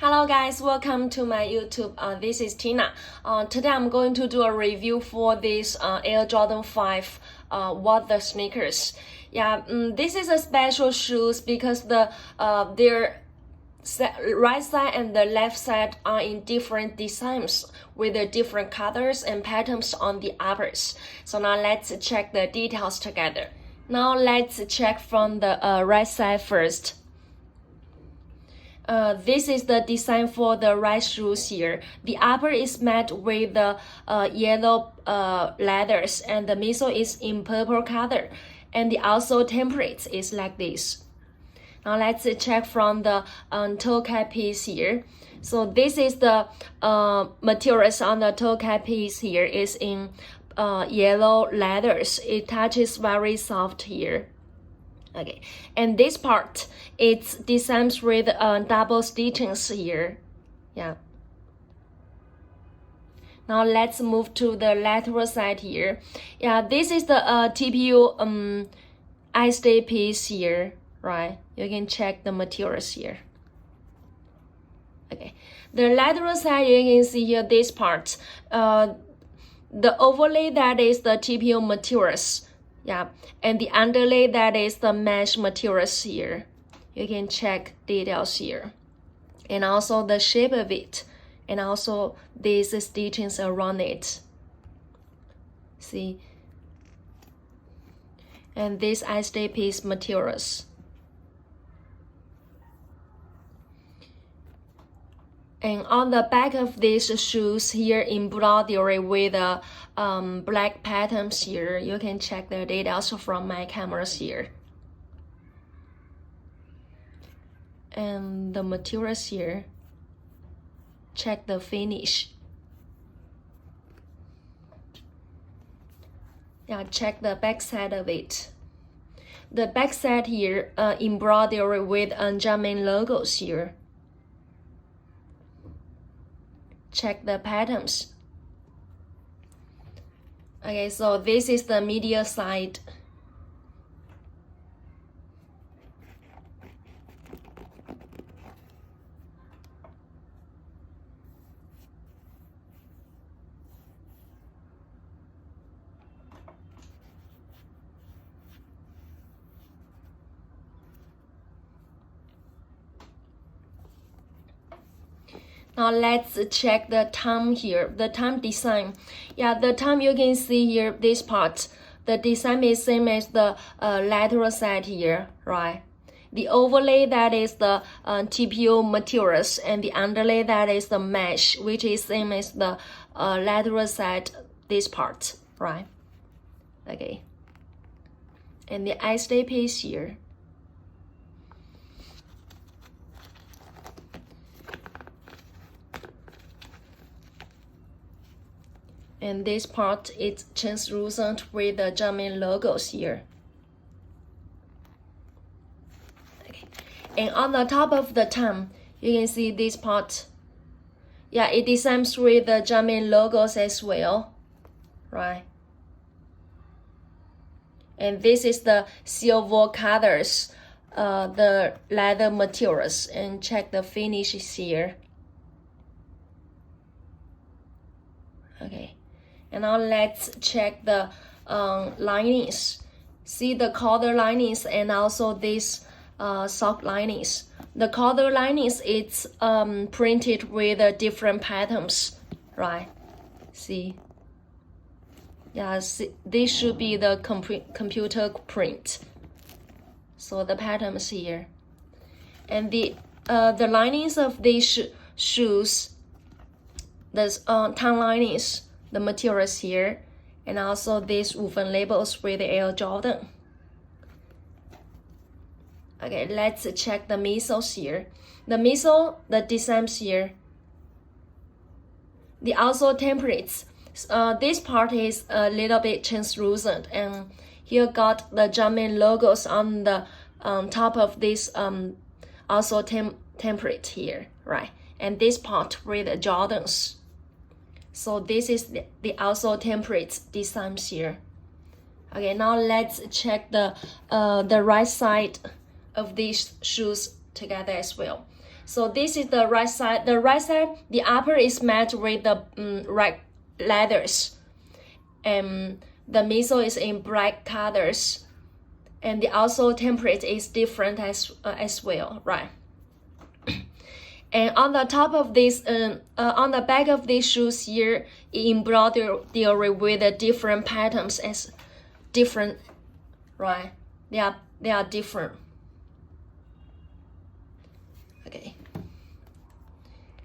Hello guys, welcome to my YouTube. This is Tina. Today I'm going to do a review for this Air Jordan 5 water sneakers. This is a special shoes because their right side and the left side are in different designs with the different colors and patterns on the uppers. So now let's check the details together. Now let's check from the right side first. This is the design for the right shoes here. The upper is made with the yellow leathers, and the midsole is in purple color, and the outsole template is like this. Now let's check from the toe cap piece here. So this is the materials on the toe cap piece here is in yellow leathers. It touches very soft here. Okay, and this part it's designed with double stitchings here. Now let's move to the lateral side here. This is the TPU eye stay piece here, right? You can check the materials here. Okay, the lateral side you can see here this part. The overlay that is the TPU materials. And the underlay that is the mesh materials here. You can check details here. And also the shape of it. And also these stitchings around it. See? And this eye stay piece materials. And on the back of these shoes here embroidery with black patterns here. You can check the details from my cameras here. And the materials here. Check the finish. Check the back side of it. The back side here embroidery with German logos here. Check the patterns. Okay, so this is the medial side. Now let's check the thumb here, the thumb design. The thumb you can see here, this part. The design is same as the lateral side here, right? The overlay that is the TPU materials, and the underlay that is the mesh, which is same as the lateral side, this part, right? Okay. And the eye stay piece here. And this part is translucent with the German logos here. Okay. And on the top of the thumb, you can see this part. It designs with the German logos as well, right? And this is the silver colors, the leather materials, and check the finishes here. Okay. And now let's check the linings. See the collar linings and also these sock linings. The collar linings it's printed with different patterns, right? See? See, this should be the computer print. So the patterns here, and the linings of these shoes, the tongue linings. The materials here, and also these woven labels with Air Jordan. Okay, let's check the midsoles here. The midsole, the designs here. The outsole templates. This part is a little bit translucent, and here got the German logos on the top of this outsole template here, right? And this part with the Jordans. So this is the outsole template designs here. Okay, now let's check the right side of these shoes together as well. So this is the right side. The right side, the upper is matched with the right leathers, and the midsole is in bright colors, and the also temperature is different as well, right? And on the top of this, on the back of these shoes here, embroidered with the different patterns as different, right? They are different. Okay.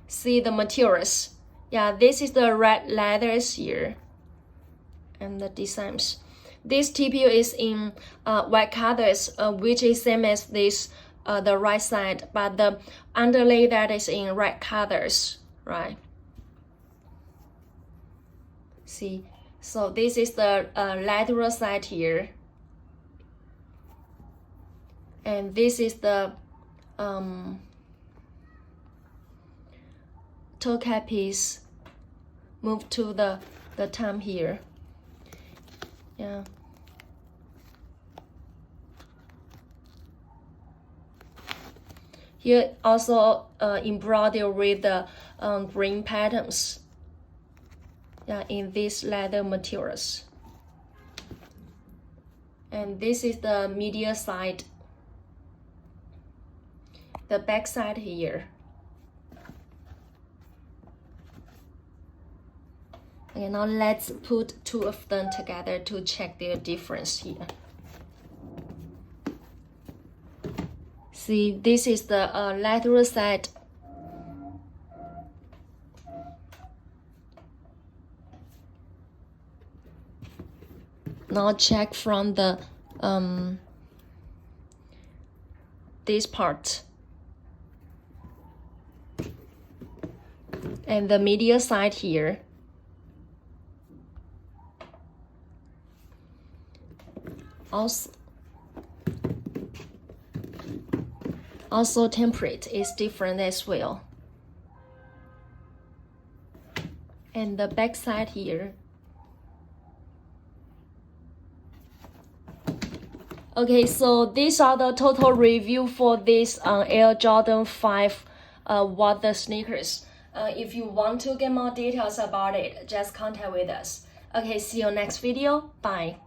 See the materials. Yeah, this is the red leathers here, and the designs. This TPU is in white colors, which is same as this, the right side, but the underlay that is in red colors, right? See, so this is the lateral side here, and this is the toe cap piece. Move to the thumb here. Yeah. Here also embroidered with the green patterns. Yeah, in these leather materials. And this is the medial side. The back side here. Okay, now let's put two of them together to check their difference here. See, this is the lateral side. Now check from the this part and the medial side here. Also template is different as well. And the back side here. Okay, so these are the total review for this Air Jordan 5 water sneakers. If you want to get more details about it, just contact with us. Okay, see you next video. Bye.